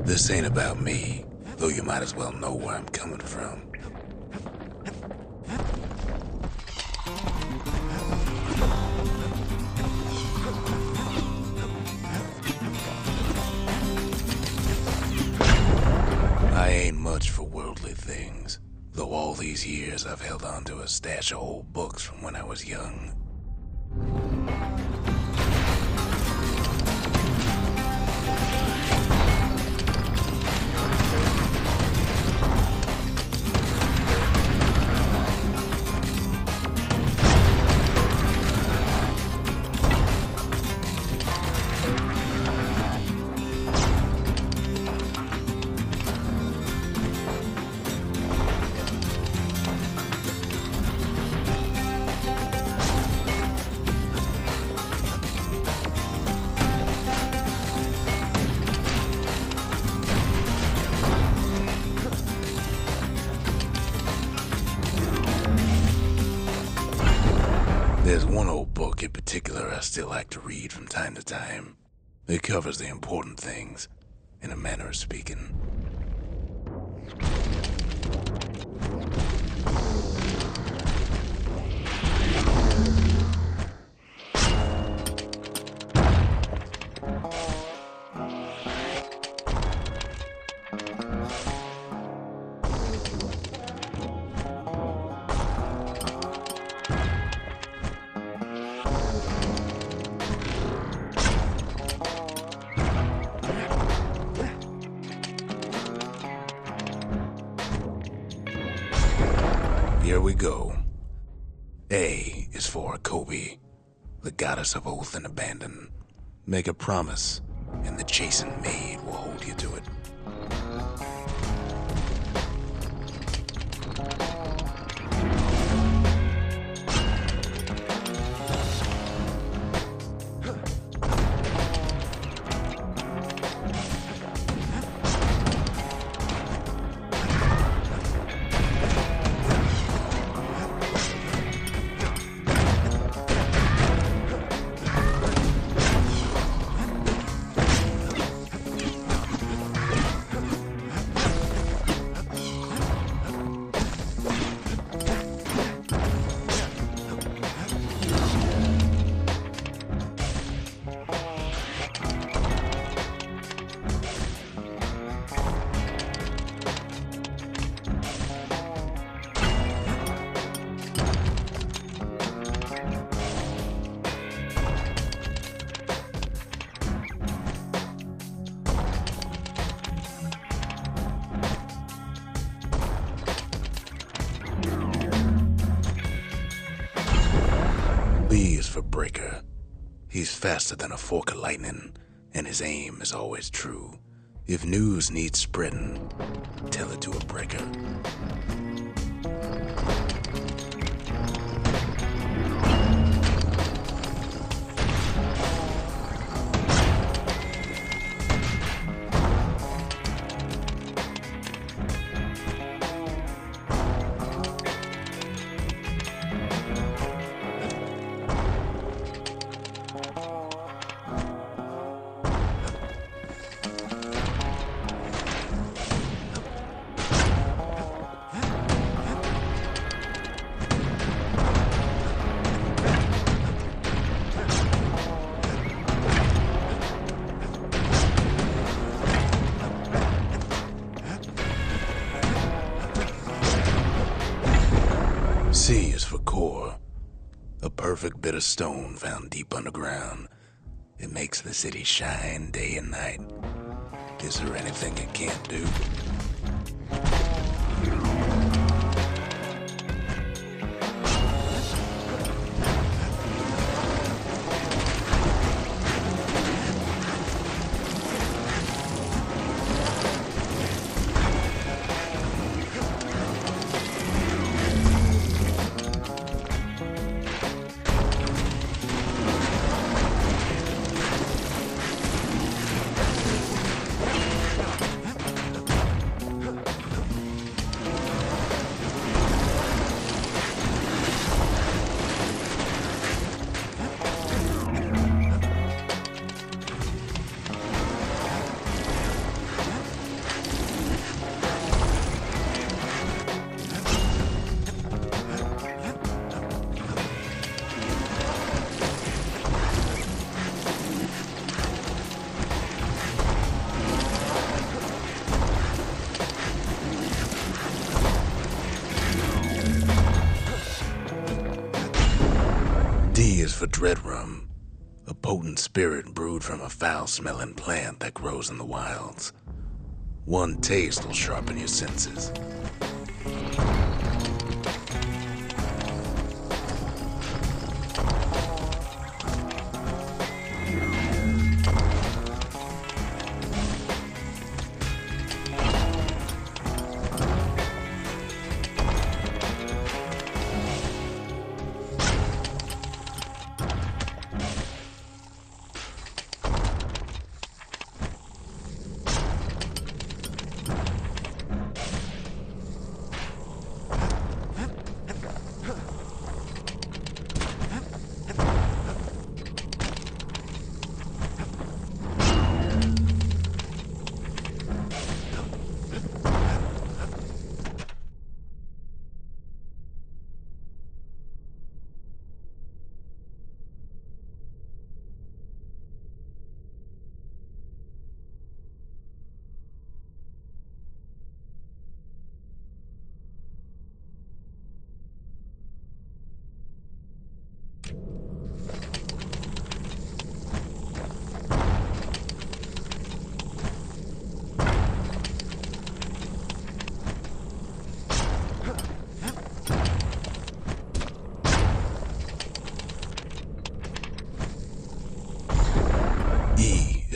This ain't about me, though you might as well know where I'm coming from. I ain't much for worldly things, though all these years I've held on to a stash of old books from when I was young. There's one old book in particular I still like to read from time to time. It covers the important things, in a manner of speaking. Here we go. A is for Kobe, the goddess of oath and abandon. Make a promise, and the chastened maid will hold you to it. B is for Breaker. He's faster than a fork of lightning, and his aim is always true. If news needs spreading, tell it to a breaker. C is for core, a perfect bit of stone found deep underground. It makes the city shine day and night. Is there anything it can't do? Dread Rum, a potent spirit brewed from a foul-smelling plant that grows in the wilds. One taste will sharpen your senses.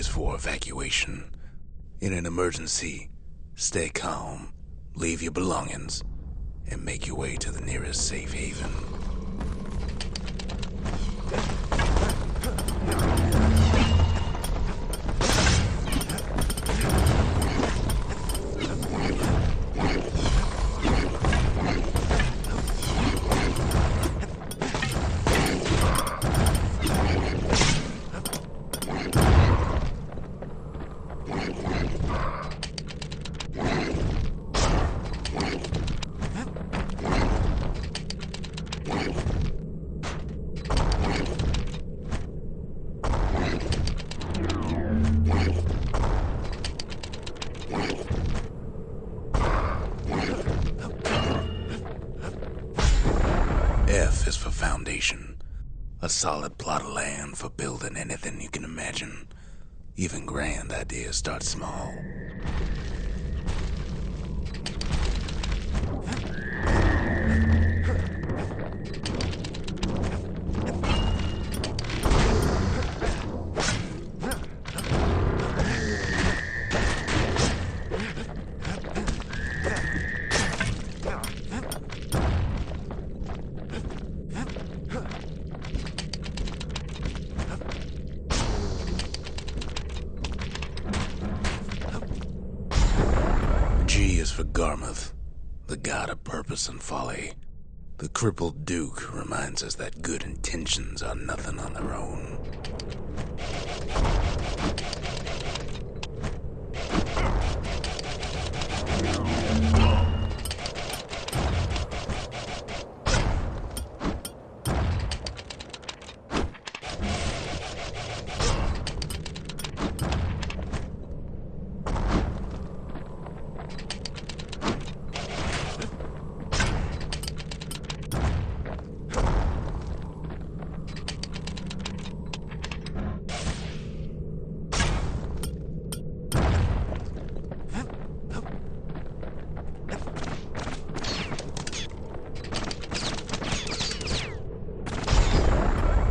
For evacuation. In an emergency, stay calm, leave your belongings, and make your way to the nearest safe haven. F is for foundation. A solid plot of land for building anything you can imagine. Even grand ideas start small. G is for Garmuth, the god of purpose and folly. The crippled Duke reminds us that good intentions are nothing on their own.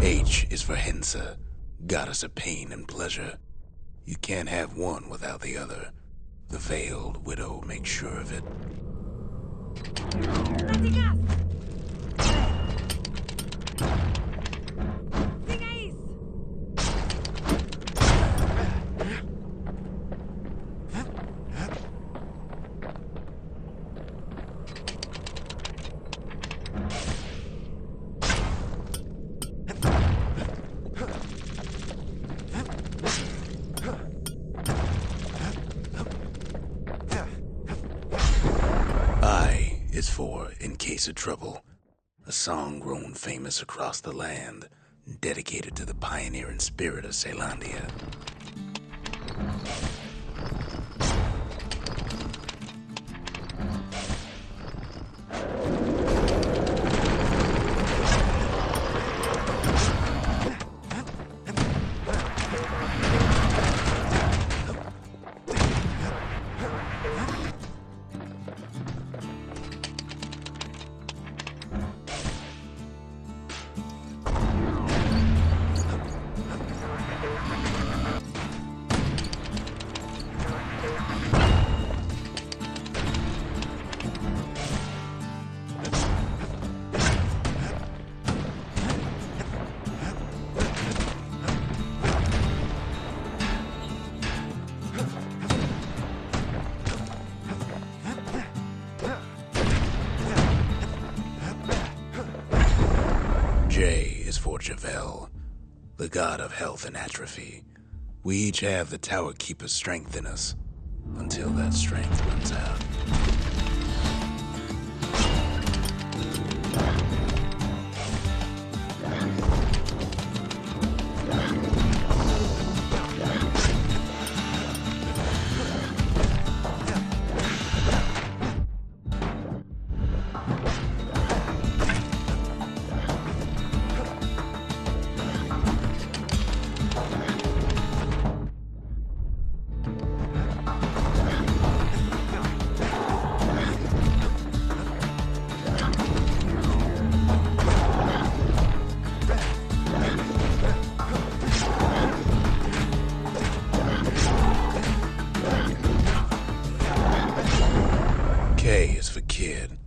H is for Hensa, goddess of pain and pleasure. You can't have one without the other. The veiled widow makes sure of it. Is for In Case of Trouble, a song grown famous across the land, dedicated to the pioneering spirit of Caelondia. of El, the god of health and atrophy. We each have the Tower Keeper's strength in us, until that strength runs out. K is for kid,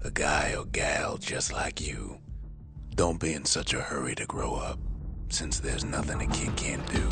a guy or gal just like you. Don't be in such a hurry to grow up, since there's nothing a kid can't do.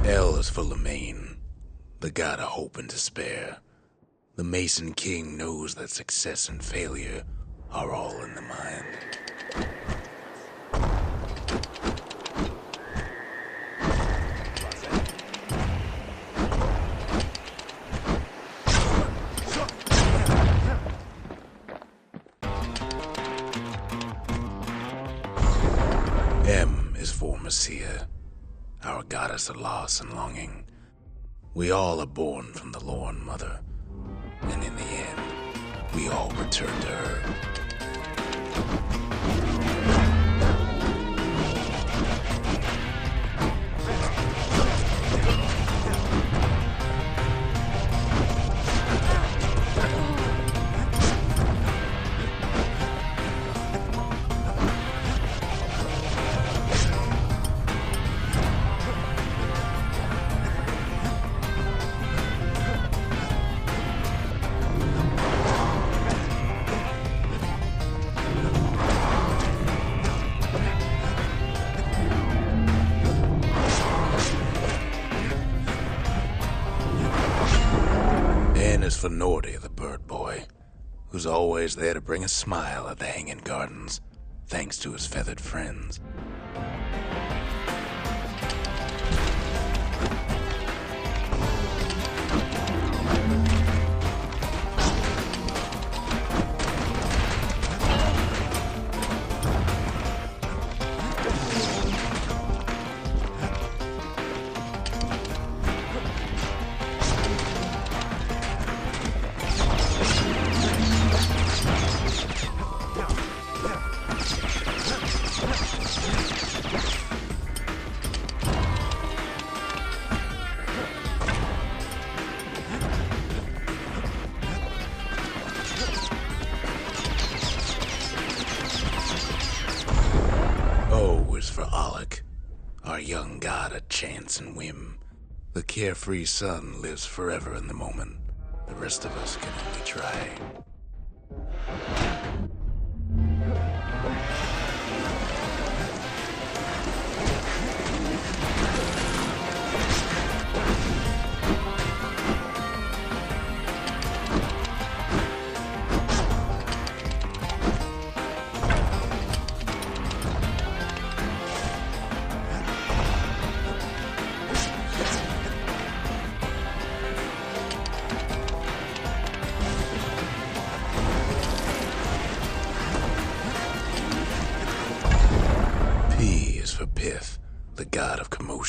Hell is for Lemaine, the god of hope and despair. The Mason King knows that success and failure are all in the mind. M is for Messiah, our goddess of loss and longing. We all are born from the Lorn Mother, and in the end, we all return to her. Is for Nordy, the bird boy, who's always there to bring a smile at the Hanging Gardens, thanks to his feathered friends. For Alec, our young god of chance and whim. The carefree son lives forever in the moment. The rest of us can only try.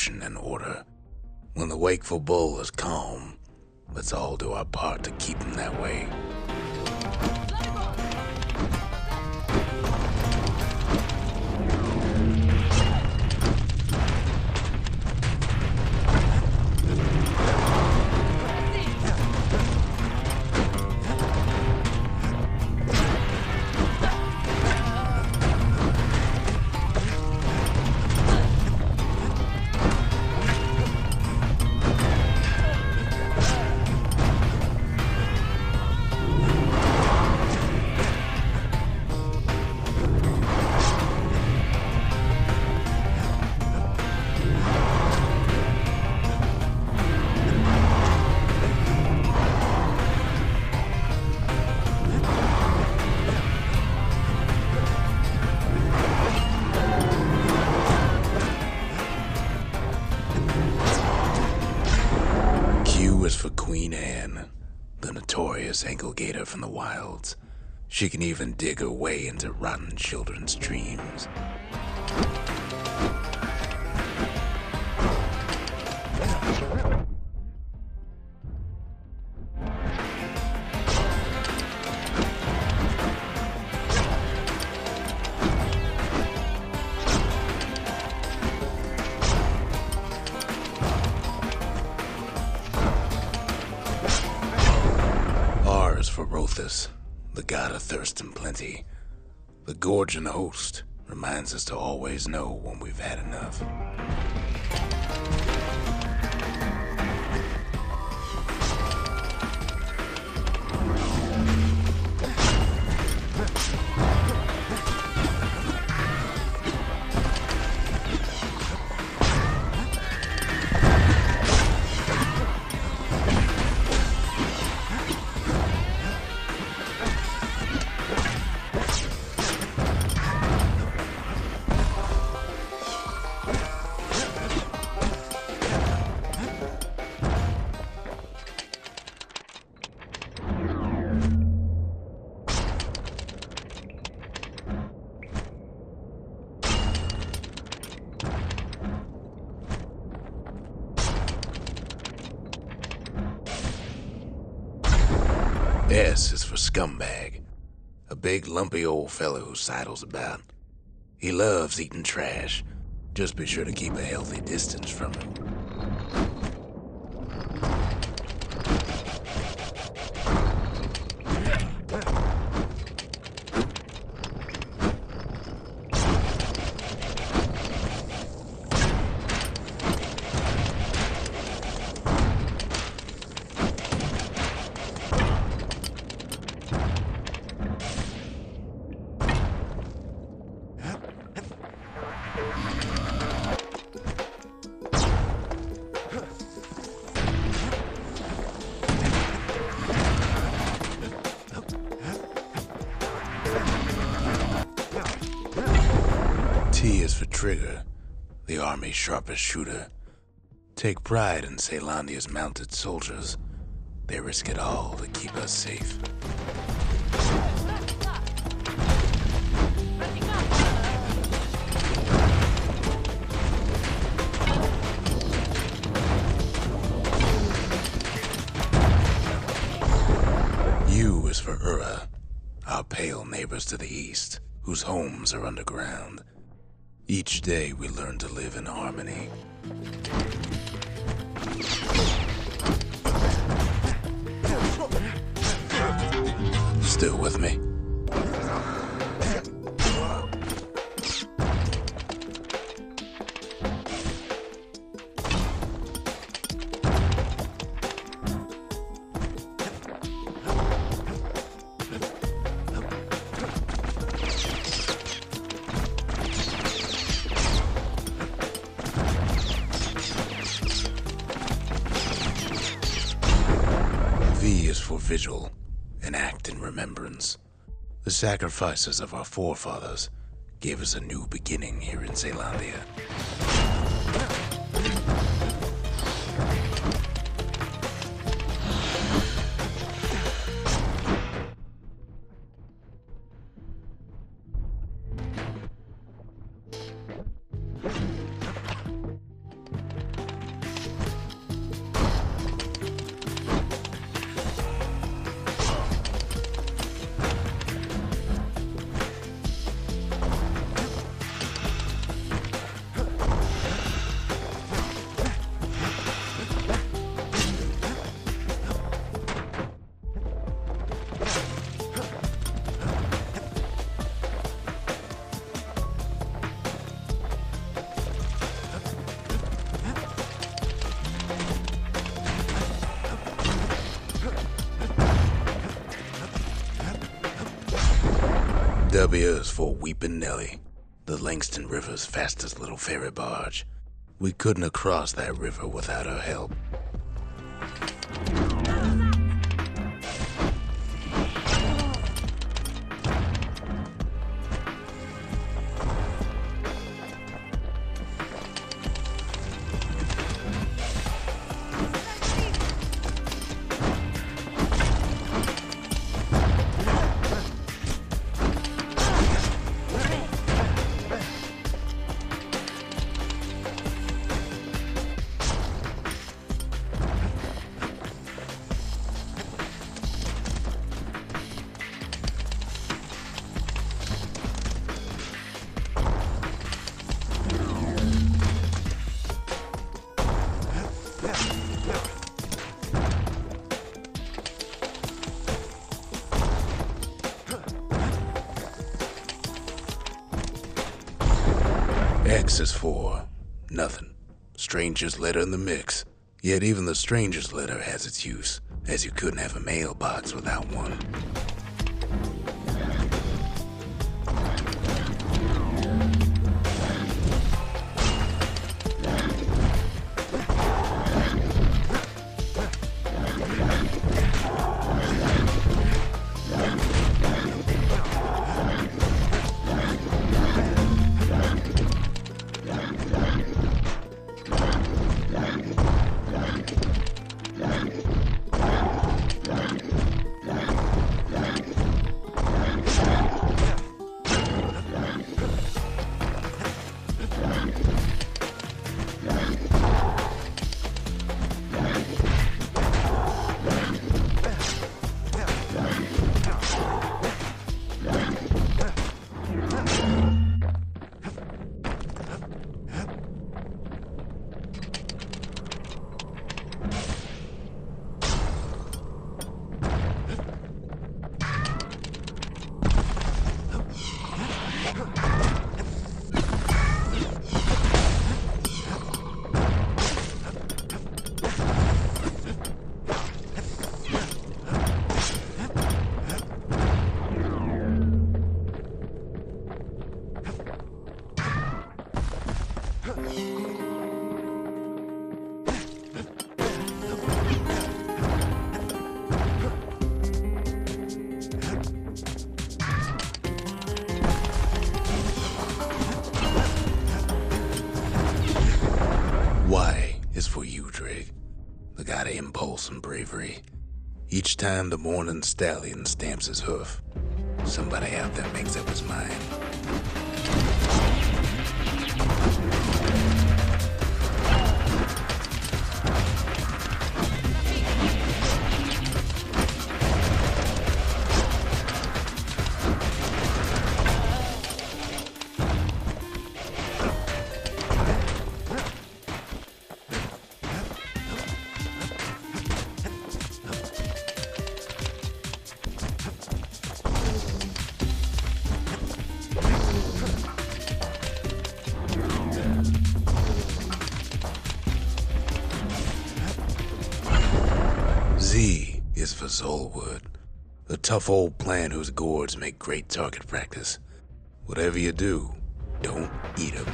devotion and order. When the wakeful bull is calm, let's all do our part to keep him that way. Q is for Queen Anne, the notorious ankle gator from the wilds. She can even dig her way into rotten children's dreams. R is for Rothus, the god of thirst and plenty. The gorging host reminds us to always know when we've had enough. S is for Scumbag, a big lumpy old fellow who sidles about. He loves eating trash. Just be sure to keep a healthy distance from him. T is for Trigger, the army's sharpest shooter. Take pride in Caelandia's mounted soldiers. They risk it all to keep us safe. U is for Ura, our pale neighbors to the east, whose homes are underground. Each day we learn to live in harmony. Still with me? V is for Vigil, an act in remembrance. The sacrifices of our forefathers gave us a new beginning here in Caelandia. W is for Weepin' Nelly, the Langston River's fastest little ferry barge. We couldn't have crossed that river without her help. X is for nothing. Stranger's letter in the mix. Yet even the stranger's letter has its use, as you couldn't have a mailbox without one. Y is for you, Drake. The god of impulse and bravery. Each time the morning stallion stamps his hoof, somebody out there makes up his mind. Z is for Zolwood, a tough old plant whose gourds make great target practice. Whatever you do, don't eat 'em.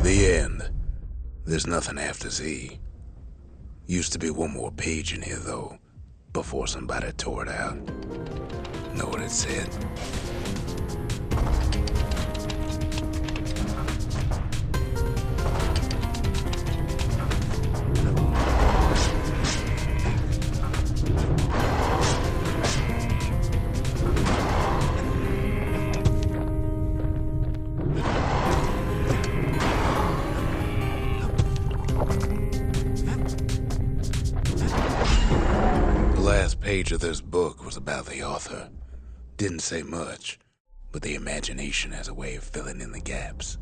The end. There's nothing after Z. Used to be one more page in here, though, before somebody tore it out. Know what it said? last page of this book was about the author. Didn't say much, but the imagination has a way of filling in the gaps.